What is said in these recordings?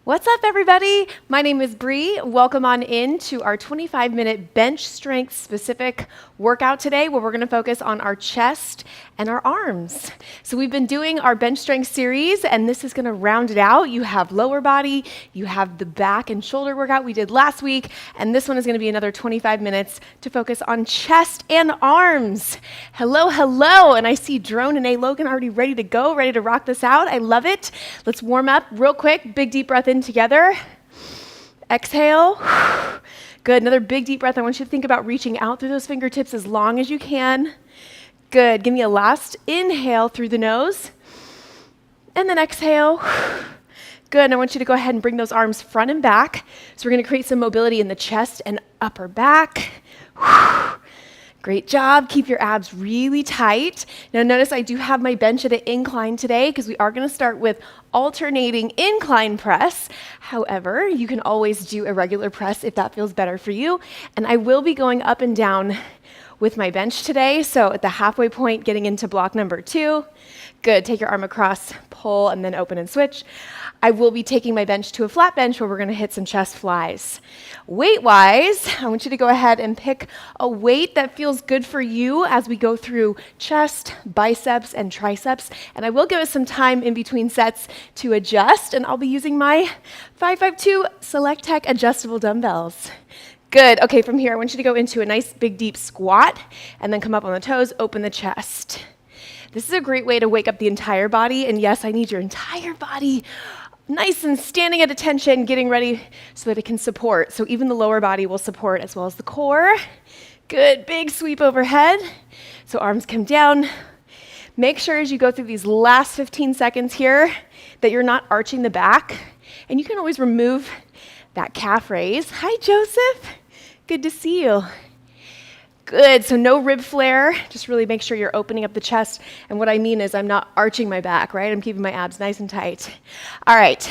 What's up, everybody? My name is Bree. Welcome on in to our 25-minute bench strength specific workout today, where we're going to focus on our chest and our arms. So we've been doing our bench strength series, and this is going to round it out. You have lower body, you have the back and shoulder workout we did last week, and this one is going to be another 25 minutes to focus on chest and arms. Hello, hello, and I see Drone and A. Logan already ready to go, ready to rock this out. I love it. Let's warm up real quick. Big deep breath in together. Exhale. Good. Another big deep breath. I want you to think about reaching out through those fingertips as long as you can. Good. Give me a last inhale through the nose. And then exhale. Good. And I want you to go ahead and bring those arms front and back. So we're going to create some mobility in the chest and upper back. Great job. Keep your abs really tight. Now notice I do have my bench at an incline today because we are going to start with alternating incline press. However, you can always do a regular press if that feels better for you. And I will be going up and down with my bench today. So at the halfway point, getting into block number 2. Good. Take your arm across, pull, and then open and switch. I will be taking my bench to a flat bench where we're going to hit some chest flies. Weight-wise, I want you to go ahead and pick a weight that feels good for you as we go through chest, biceps, and triceps. And I will give us some time in between sets to adjust, and I'll be using my 552 Select Tech adjustable dumbbells. Good. Okay, from here, I want you to go into a nice big deep squat, and then come up on the toes, open the chest. This is a great way to wake up the entire body, and yes, I need your entire body nice and standing at attention, getting ready so that it can support. So even the lower body will support as well as the core. Good, big sweep overhead. So arms come down. Make sure as you go through these last 15 seconds here that you're not arching the back. And you can always remove that calf raise. Hi, Joseph. Good to see you. Good, so no rib flare, just really make sure you're opening up the chest. And what I mean is I'm not arching my back, right? I'm keeping my abs nice and tight. All right,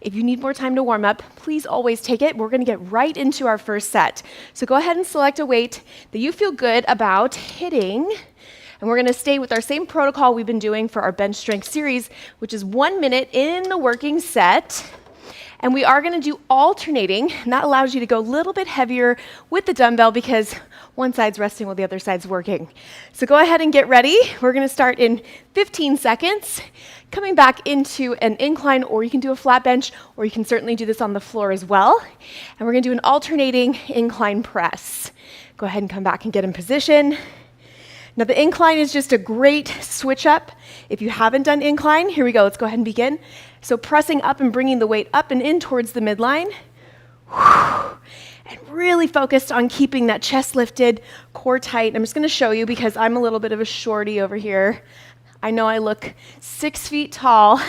if you need more time to warm up, please always take it. We're gonna get right into our first set. So go ahead and select a weight that you feel good about hitting. And we're gonna stay with our same protocol we've been doing for our bench strength series, which is 1 minute in the working set. And we are gonna do alternating, and that allows you to go a little bit heavier with the dumbbell because one side's resting while the other side's working. So go ahead and get ready. We're gonna start in 15 seconds, coming back into an incline, or you can do a flat bench, or you can certainly do this on the floor as well. And we're gonna do an alternating incline press. Go ahead and come back and get in position. Now the incline is just a great switch up. If you haven't done incline, here we go, let's go ahead and begin. So pressing up and bringing the weight up and in towards the midline. And really focused on keeping that chest lifted, core tight. I'm just gonna show you because I'm a little bit of a shorty over here. I know I look 6 feet tall.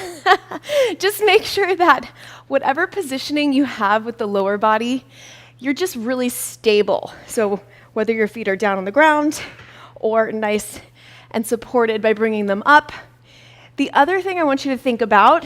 Just make sure that whatever positioning you have with the lower body, you're just really stable. So whether your feet are down on the ground or nice and supported by bringing them up. The other thing I want you to think about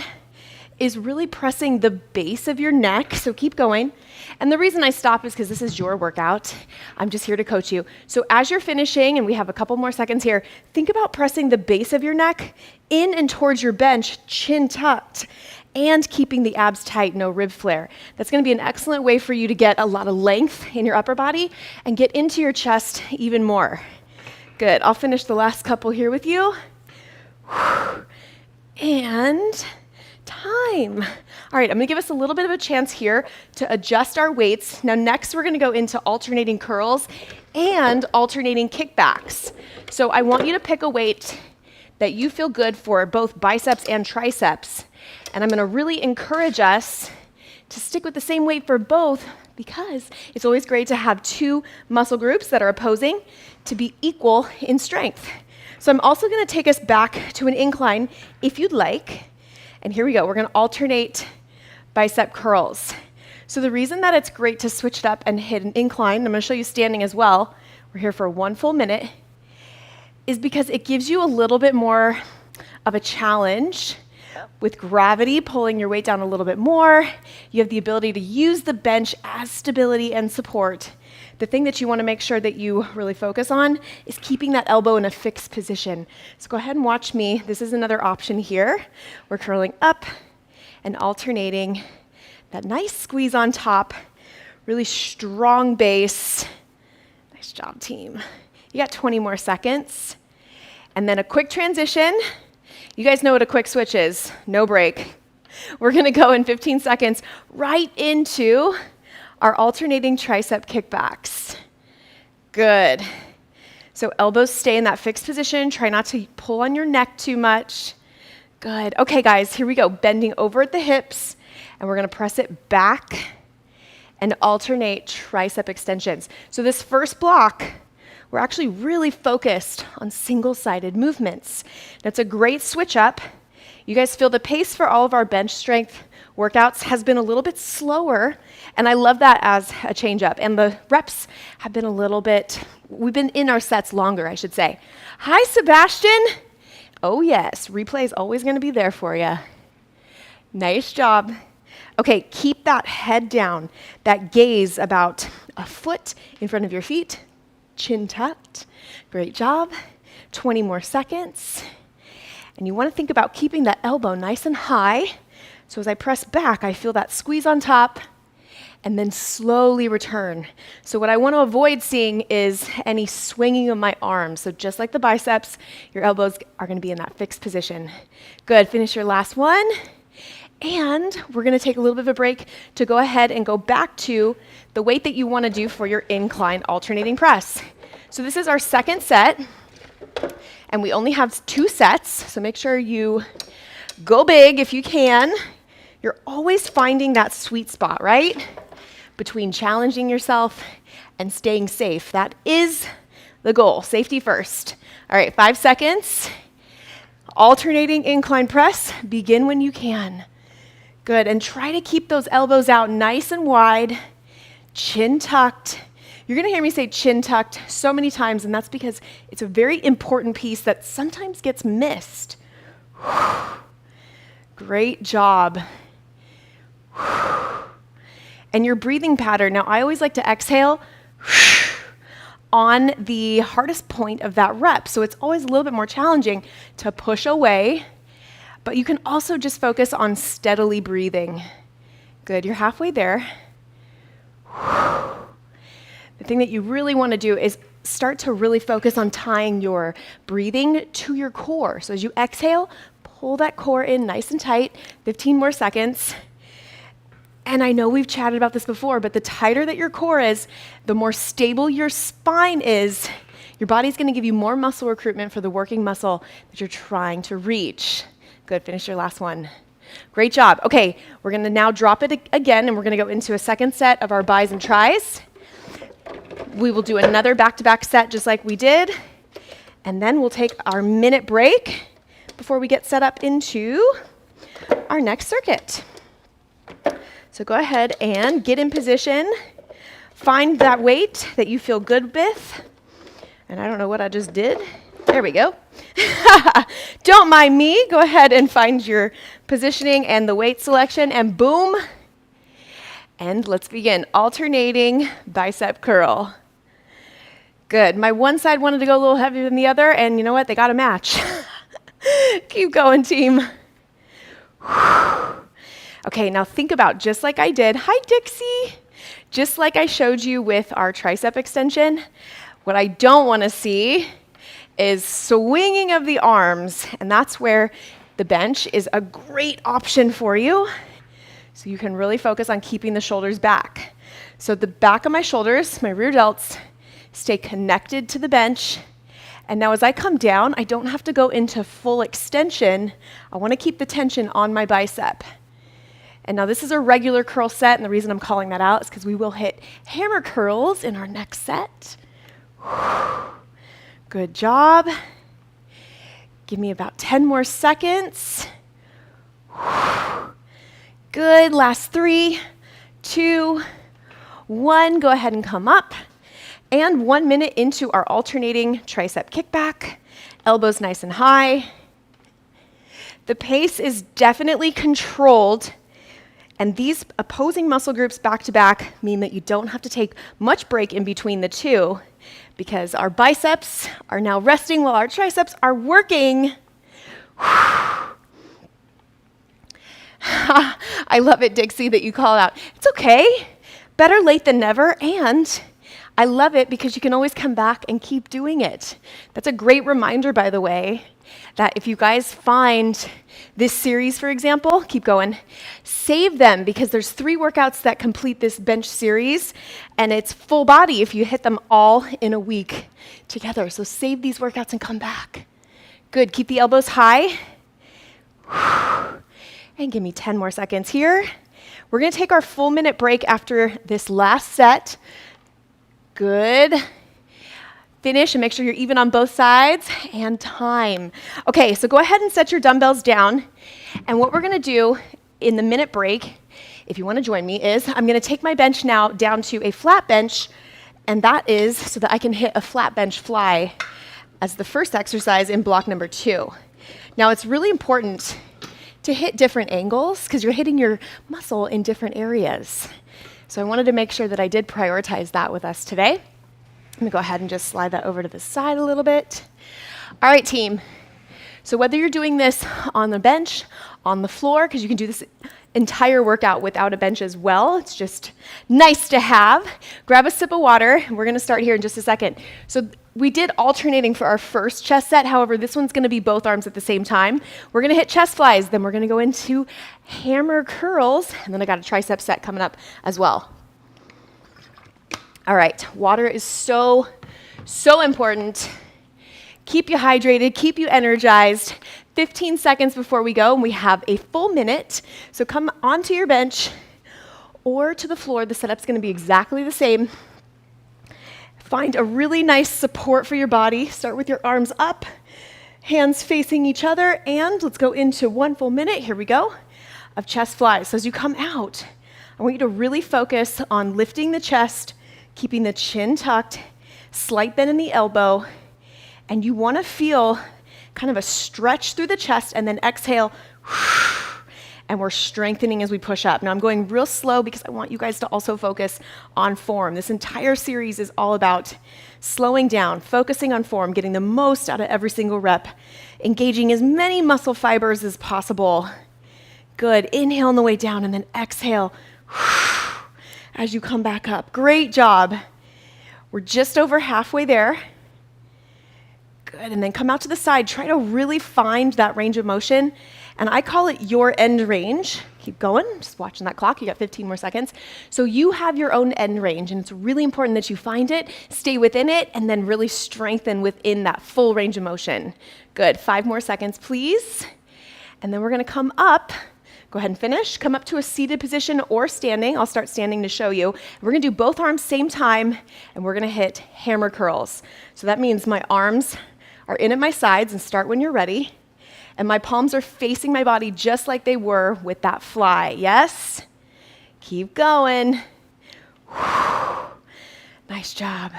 is really pressing the base of your neck, so keep going. And the reason I stop is because this is your workout. I'm just here to coach you. So as you're finishing, and we have a couple more seconds here, think about pressing the base of your neck in and towards your bench, chin tucked, and keeping the abs tight, no rib flare. That's gonna be an excellent way for you to get a lot of length in your upper body and get into your chest even more. Good, I'll finish the last couple here with you. And time. All right, I'm gonna give us a little bit of a chance here to adjust our weights. Now next we're gonna go into alternating curls and alternating kickbacks. So I want you to pick a weight that you feel good for both biceps and triceps. And I'm gonna really encourage us to stick with the same weight for both because it's always great to have 2 muscle groups that are opposing to be equal in strength. So I'm also gonna take us back to an incline if you'd like. And here we go, we're gonna alternate bicep curls. So the reason that it's great to switch it up and hit an incline, I'm gonna show you standing as well, we're here for 1 full minute, is because it gives you a little bit more of a challenge with gravity, pulling your weight down a little bit more. You have the ability to use the bench as stability and support. The thing that you want to make sure that you really focus on is keeping that elbow in a fixed position. So go ahead and watch me. This is another option here. We're curling up and alternating that nice squeeze on top, really strong base. Nice job, team. You got 20 more seconds. And then a quick transition. You guys know what a quick switch is. No break. We're going to go in 15 seconds right into our alternating tricep kickbacks. Good. So elbows stay in that fixed position. Try not to pull on your neck too much. Good. Okay, guys, here we go. Bending over at the hips, and we're going to press it back and alternate tricep extensions. So this first block, we're actually really focused on single-sided movements. That's a great switch up. You guys feel the pace for all of our bench strength workouts has been a little bit slower, and I love that as a change up. And the reps have been a little bit, we've been in our sets longer, I should say. Hi, Sebastian. Oh yes, replay is always going to be there for you. Nice job. Okay, keep that head down, that gaze about a foot in front of your feet, chin tucked. Great job. 20 more seconds. And you want to think about keeping that elbow nice and high. So as I press back, I feel that squeeze on top, and then slowly return. So what I want to avoid seeing is any swinging of my arms. So just like the biceps, your elbows are going to be in that fixed position. Good. Finish your last one. And we're going to take a little bit of a break to go ahead and go back to the weight that you want to do for your incline alternating press. So this is our second set, and we only have 2 sets, so make sure you go big if you can. You're always finding that sweet spot, right? Between challenging yourself and staying safe. That is the goal. Safety first. All right, 5 seconds. Alternating incline press. Begin when you can. Good, and try to keep those elbows out nice and wide, chin tucked. You're gonna hear me say chin tucked so many times, and that's because it's a very important piece that sometimes gets missed. Great job. And your breathing pattern. Now, I always like to exhale on the hardest point of that rep, so it's always a little bit more challenging to push away. But you can also just focus on steadily breathing. Good, you're halfway there. The thing that you really want to do is start to really focus on tying your breathing to your core. So as you exhale, pull that core in nice and tight, 15 more seconds. And I know we've chatted about this before, but the tighter that your core is, the more stable your spine is. Your body's going to give you more muscle recruitment for the working muscle that you're trying to reach. Good, finish your last one. Great job. Okay, we're gonna now drop it again, and we're gonna go into a second set of our bis and tris. We will do another back-to-back set just like we did, and then we'll take our minute break before we get set up into our next circuit. So go ahead and get in position. Find that weight that you feel good with. And I don't know what I just did. There we go. Don't mind me. Go ahead and find your positioning and the weight selection, and boom. And let's begin. Alternating bicep curl. Good. My one side wanted to go a little heavier than the other, and you know what? They got a match. Keep going, team. Okay, now think about, just like I did, hi Dixie, just like I showed you with our tricep extension, what I don't want to see is swinging of the arms, and that's where the bench is a great option for you. So you can really focus on keeping the shoulders back. So the back of my shoulders, my rear delts, stay connected to the bench. And now as I come down, I don't have to go into full extension. I want to keep the tension on my bicep. And now this is a regular curl set, and the reason I'm calling that out is because we will hit hammer curls in our next set. Good job. Give me about 10 more seconds. Good, last 3, 2, 1. Go ahead and come up. And 1 minute into our alternating tricep kickback. Elbows nice and high. The pace is definitely controlled. And these opposing muscle groups back to back mean that you don't have to take much break in between the two, because our biceps are now resting while our triceps are working. I I love it, Dixie, that you call out. It's okay. Better late than never. And I love it because you can always come back and keep doing it. That's a great reminder, by the way, that if you guys find this series, for example, keep going, save them because there's 3 workouts that complete this bench series, and it's full body if you hit them all in a week together. So save these workouts and come back. Good. Keep the elbows high. And give me 10 more seconds here. We're going to take our full minute break after this last set. Good. Finish and make sure you're even on both sides, and time. Okay, so go ahead and set your dumbbells down. And what we're gonna do in the minute break, if you wanna join me, is I'm gonna take my bench now down to a flat bench, and that is so that I can hit a flat bench fly as the first exercise in block number 2. Now it's really important to hit different angles because you're hitting your muscle in different areas. So I wanted to make sure that I did prioritize that with us today. I'm gonna go ahead and just slide that over to the side a little bit. All right, team. So whether you're doing this on the bench, on the floor, because you can do this entire workout without a bench as well, it's just nice to have. Grab a sip of water. We're gonna start here in just a second. So we did alternating for our first chest set. However, this one's gonna be both arms at the same time. We're gonna hit chest flies, then we're gonna go into hammer curls, and then I got a tricep set coming up as well. All right, water is so important. Keep you hydrated, keep you energized. 15 seconds before we go, and we have a full minute. So come onto your bench or to the floor. The setup's gonna be exactly the same. Find a really nice support for your body. Start with your arms up, hands facing each other, and let's go into 1 full minute, here we go, of chest flies. So as you come out, I want you to really focus on lifting the chest, keeping the chin tucked, slight bend in the elbow, and you want to feel kind of a stretch through the chest, and then exhale, and we're strengthening as we push up. Now I'm going real slow because I want you guys to also focus on form. This entire series is all about slowing down, focusing on form, getting the most out of every single rep, engaging as many muscle fibers as possible. Good. Inhale on the way down, and then exhale as you come back up. Great job. We're just over halfway there. Good, and then come out to the side. Try to really find that range of motion, and I call it your end range. Keep going, just watching that clock. You got 15 more seconds. So you have your own end range, and it's really important that you find it, stay within it, and then really strengthen within that full range of motion. Good, 5 more seconds, please. And then we're gonna come up. Go ahead and finish. Come up to a seated position or standing. I'll start standing to show you. We're gonna do both arms same time, and we're gonna hit hammer curls. So that means my arms are in at my sides, and start when you're ready. And my palms are facing my body just like they were with that fly. Yes? Keep going. Nice job.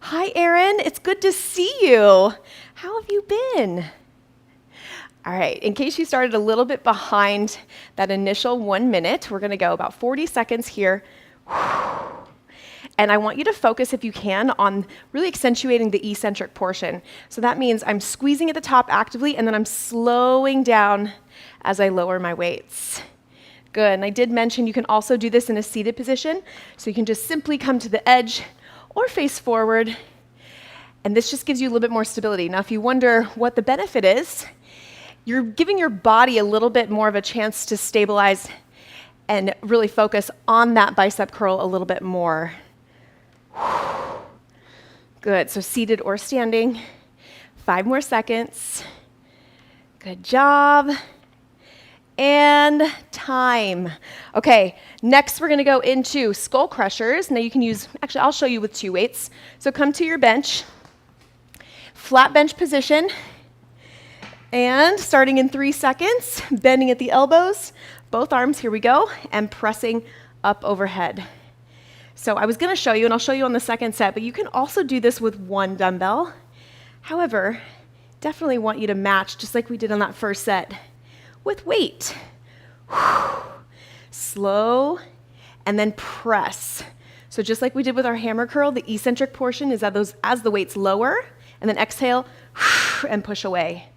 Hi, Erin. It's good to see you. How have you been? All right, in case you started a little bit behind that initial 1 minute, we're gonna go about 40 seconds here. And I want you to focus, if you can, on really accentuating the eccentric portion. So that means I'm squeezing at the top actively, and then I'm slowing down as I lower my weights. Good, and I did mention you can also do this in a seated position. So you can just simply come to the edge or face forward. And this just gives you a little bit more stability. Now, if you wonder what the benefit is, you're giving your body a little bit more of a chance to stabilize and really focus on that bicep curl a little bit more. Good, so seated or standing. 5 more seconds. Good job. And time. Okay, next we're gonna go into skull crushers. Now you can use, actually I'll show you with 2 weights. So come to your bench, flat bench position, and starting in 3 seconds, bending at the elbows, both arms, here we go, and pressing up overhead. So I was gonna show you, and I'll show you on the second set, but you can also do this with 1 dumbbell. However, definitely want you to match, just like we did on that first set, with weight. Slow, and then press. So just like we did with our hammer curl, the eccentric portion is as the weight's lower, and then exhale, and push away.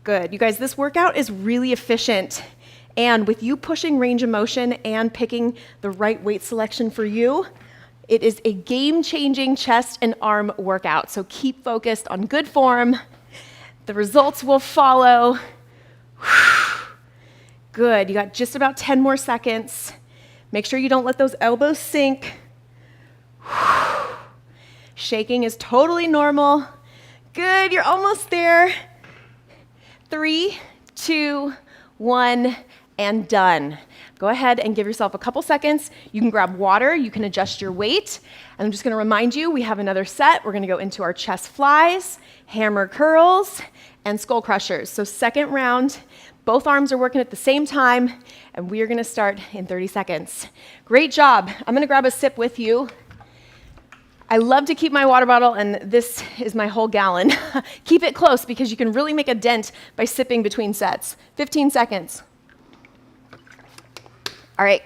Good. You guys, this workout is really efficient, And with you pushing range of motion and picking the right weight selection for you, it is a game-changing chest and arm workout. So keep focused on good form. The results will follow. Good, you got just about 10 more seconds. Make sure you don't let those elbows sink. Shaking is totally normal. Good, you're almost there. 3, 2, 1, and done. Go ahead and give yourself a couple seconds. You can grab water, you can adjust your weight. And I'm just gonna remind you, we have another set. We're gonna go into our chest flies, hammer curls, and skull crushers. So second round, both arms are working at the same time, and we are gonna start in 30 seconds. Great job. I'm gonna grab a sip with you. I love to keep my water bottle, and this is my whole gallon. Keep it close because you can really make a dent by sipping between sets. 15 seconds. All right.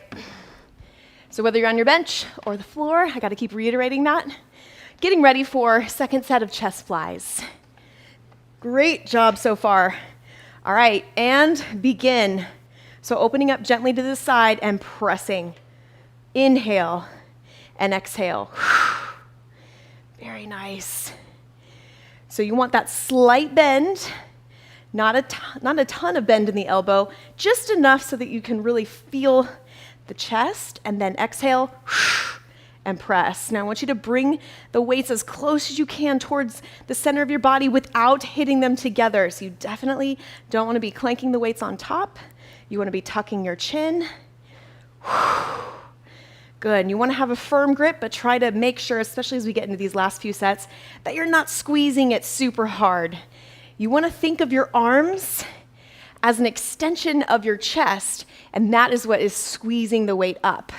So whether you're on your bench or the floor, I gotta keep reiterating that. Getting ready for second set of chest flies. Great job so far. All right, and begin. So opening up gently to the side and pressing. Inhale and exhale. Very nice. So you want that slight bend, not a ton of bend in the elbow, just enough so that you can really feel the chest, and then exhale and press. Now I want you to bring the weights as close as you can towards the center of your body without hitting them together. So you definitely don't want to be clanking the weights on top. You want to be tucking your chin. Good, and you want to have a firm grip, but try to make sure, especially as we get into these last few sets, that you're not squeezing it super hard. You want to think of your arms as an extension of your chest, and that is what is squeezing the weight up.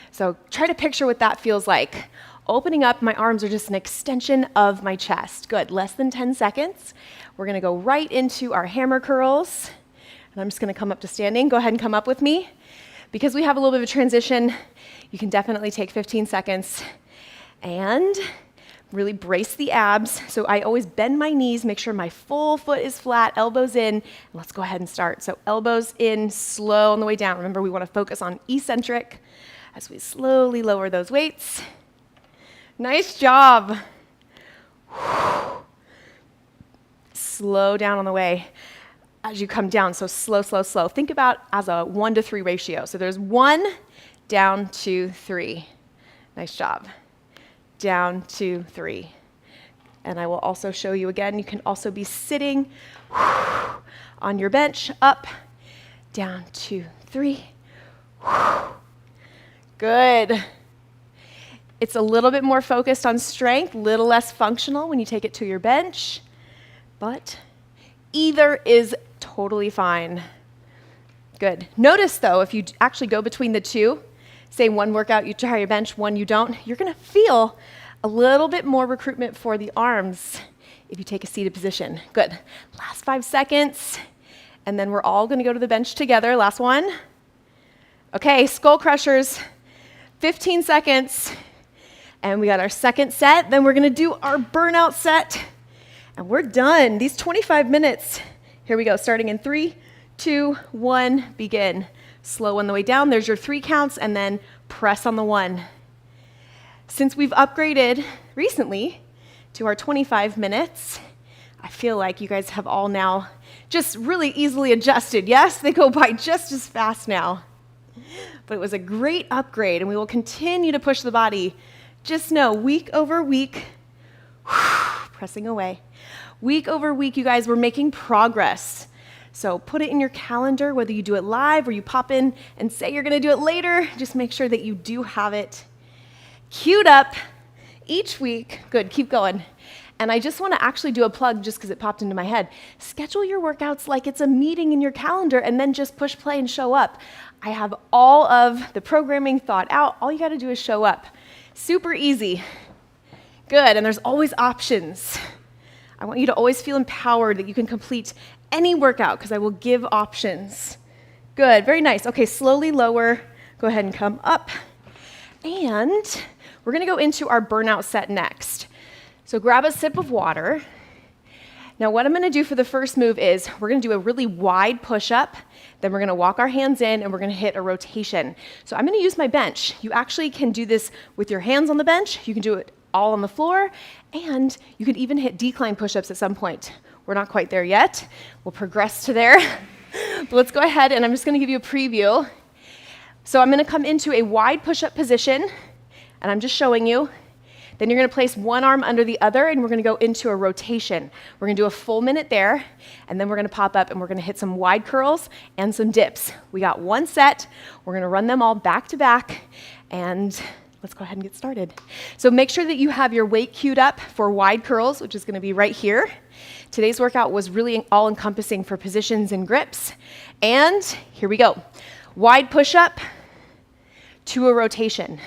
So try to picture what that feels like. Opening up, my arms are just an extension of my chest. Good, less than 10 seconds. We're gonna go right into our hammer curls, and I'm just gonna come up to standing. Go ahead and come up with me. Because we have a little bit of a transition, you can definitely take 15 seconds and really brace the abs. So I always bend my knees, make sure my full foot is flat, elbows in. Let's go ahead and start. So elbows in, slow on the way down. Remember, we want to focus on eccentric as we slowly lower those weights. Nice job. Slow down on the way as you come down. So slow, slow, slow. Think about as a 1-to-3 ratio. So there's 1, down, 2, 3. Nice job. Down, 2, 3. And I will also show you again, you can also be sitting on your bench, up, down, 2, 3. Good. It's a little bit more focused on strength, little less functional when you take it to your bench, but either is totally fine. Good. Notice though, if you actually go between the two, say one workout you try your bench, one you don't, you're gonna feel a little bit more recruitment for the arms if you take a seated position. Good. Last 5 seconds, and then we're all gonna go to the bench together. Last one. Okay, skull crushers, 15 seconds, and we got our second set. Then we're gonna do our burnout set, and we're done. These 25 minutes, here we go, starting in 3, 2, 1, begin. Slow on the way down, there's your 3 counts, and then press on the 1. Since we've upgraded recently to our 25 minutes, I feel like you guys have all now just really easily adjusted. Yes, they go by just as fast now. But it was a great upgrade, and we will continue to push the body. Just know, week over week, pressing away. Week over week, you guys, we're making progress. So put it in your calendar, whether you do it live or you pop in and say you're gonna do it later, just make sure that you do have it queued up each week. Good, keep going. And I just wanna actually do a plug just because it popped into my head. Schedule your workouts like it's a meeting in your calendar and then just push play and show up. I have all of the programming thought out. All you gotta do is show up. Super easy. Good, and there's always options. I want you to always feel empowered that you can complete any workout because I will give options. Good, very nice. Okay, slowly lower. Go ahead and come up. And we're gonna go into our burnout set next. So grab a sip of water. Now what I'm gonna do for the first move is we're gonna do a really wide push-up, then we're gonna walk our hands in and we're gonna hit a rotation. So I'm gonna use my bench. You actually can do this with your hands on the bench, you can do it all on the floor, and you could even hit decline push-ups at some point. We're not quite there yet. We'll progress to there. But let's go ahead and I'm just gonna give you a preview. So I'm gonna come into a wide push-up position, and I'm just showing you. Then you're gonna place one arm under the other, and we're gonna go into a rotation. We're gonna do a full minute there, and then we're gonna pop up and we're gonna hit some wide curls and some dips. We got one set. We're gonna run them all back to back, and let's go ahead and get started. So make sure that you have your weight queued up for wide curls, which is gonna be right here. Today's workout was really all-encompassing for positions and grips. And here we go. Wide push-up to a rotation.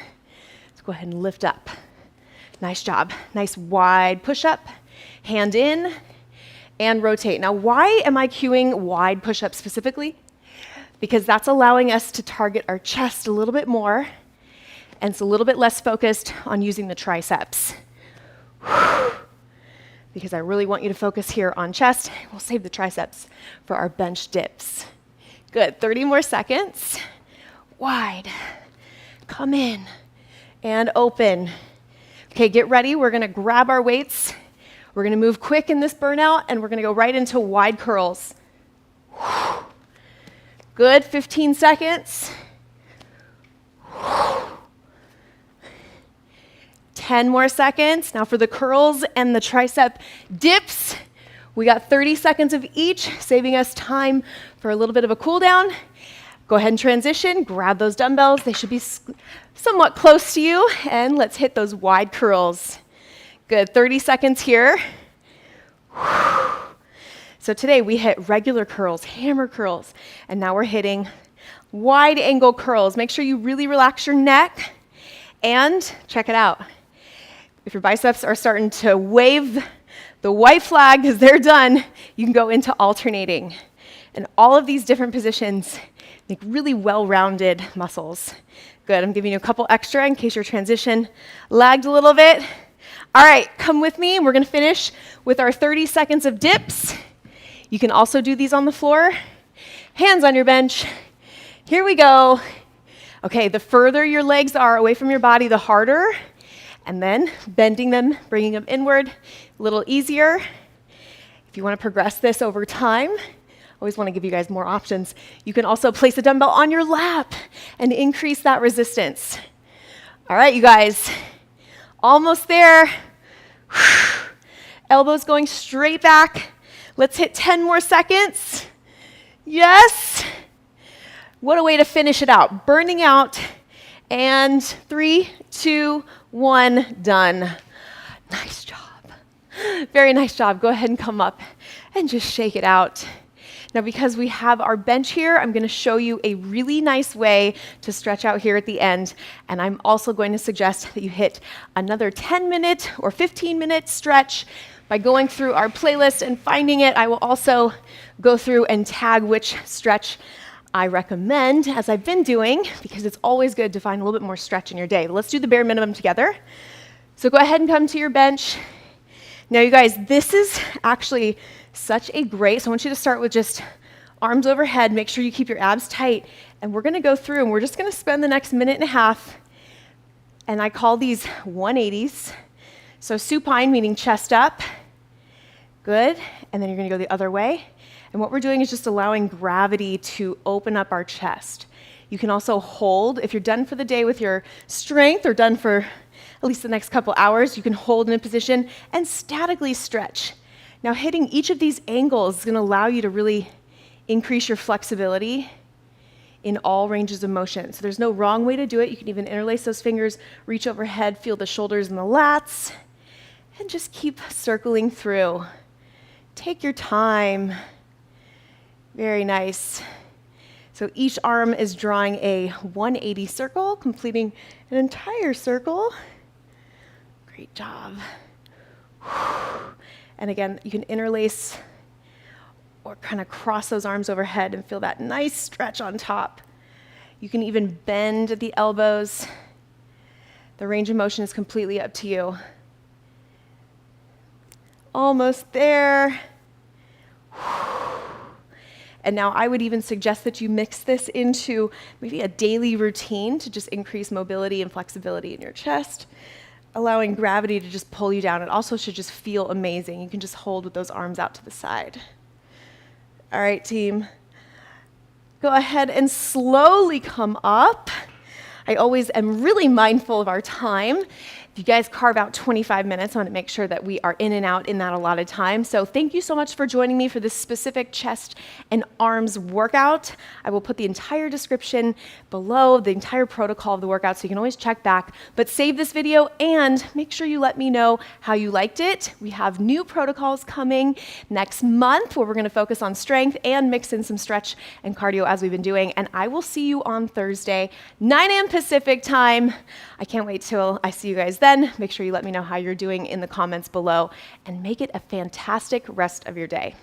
Let's go ahead and lift up. Nice job. Nice wide push-up, hand in, and rotate. Now, why am I cueing wide push-up specifically? Because that's allowing us to target our chest a little bit more, and it's a little bit less focused on using the triceps. Because I really want you to focus here on chest. We'll save the triceps for our bench dips. Good, 30 more seconds. Wide, come in, and open. Okay, get ready. We're gonna grab our weights. We're gonna move quick in this burnout, and we're gonna go right into wide curls. Good, 15 seconds. 10 more seconds. Now for the curls and the tricep dips, we got 30 seconds of each, saving us time for a little bit of a cool down. Go ahead and transition, grab those dumbbells. They should be somewhat close to you, and let's hit those wide curls. Good, 30 seconds here. So today we hit regular curls, hammer curls, and now we're hitting wide angle curls. Make sure you really relax your neck, and check it out. If your biceps are starting to wave the white flag because they're done, you can go into alternating. And all of these different positions make really well-rounded muscles. Good, I'm giving you a couple extra in case your transition lagged a little bit. All right, come with me, and we're gonna finish with our 30 seconds of dips. You can also do these on the floor. Hands on your bench. Here we go. Okay, the further your legs are away from your body, the harder. And then bending them, bringing them inward, a little easier. If you wanna progress this over time, always want to give you guys more options. You can also place a dumbbell on your lap and increase that resistance. All right, you guys, almost there. Elbows going straight back. Let's hit 10 more seconds. Yes. What a way to finish it out. Burning out. And 3, 2, 1, done. Nice job. Very nice job. Go ahead and come up and just shake it out. Now, because we have our bench here, I'm gonna show you a really nice way to stretch out here at the end, and I'm also going to suggest that you hit another 10-minute or 15-minute stretch by going through our playlist and finding it. I will also go through and tag which stretch I recommend, as I've been doing, because it's always good to find a little bit more stretch in your day. Let's do the bare minimum together. So go ahead and come to your bench. Now, you guys, this is actually such a great, so I want you to start with just arms overhead. Make sure you keep your abs tight. And we're gonna go through and we're just gonna spend the next minute and a half, and I call these 180s. So supine, meaning chest up. Good, and then you're gonna go the other way. And what we're doing is just allowing gravity to open up our chest. You can also hold, if you're done for the day with your strength or done for at least the next couple hours, you can hold in a position and statically stretch. Now, hitting each of these angles is gonna allow you to really increase your flexibility in all ranges of motion. So there's no wrong way to do it. You can even interlace those fingers, reach overhead, feel the shoulders and the lats, and just keep circling through. Take your time. Very nice. So each arm is drawing a 180 circle, completing an entire circle. Great job. And again, you can interlace or kind of cross those arms overhead and feel that nice stretch on top. You can even bend at the elbows. The range of motion is completely up to you. Almost there. And now I would even suggest that you mix this into maybe a daily routine to just increase mobility and flexibility in your chest, allowing gravity to just pull you down. It also should just feel amazing. You can just hold with those arms out to the side. All right, team. Go ahead and slowly come up. I always am really mindful of our time. If you guys carve out 25 minutes, I want to make sure that we are in and out in that allotted time. So thank you so much for joining me for this specific chest and arms workout. I will put the entire description below, the entire protocol of the workout, so you can always check back. But save this video and make sure you let me know how you liked it. We have new protocols coming next month where we're going to focus on strength and mix in some stretch and cardio as we've been doing. And I will see you on Thursday, 9 a.m. Pacific time. I can't wait till I see you guys then. Make sure you let me know how you're doing in the comments below and make it a fantastic rest of your day.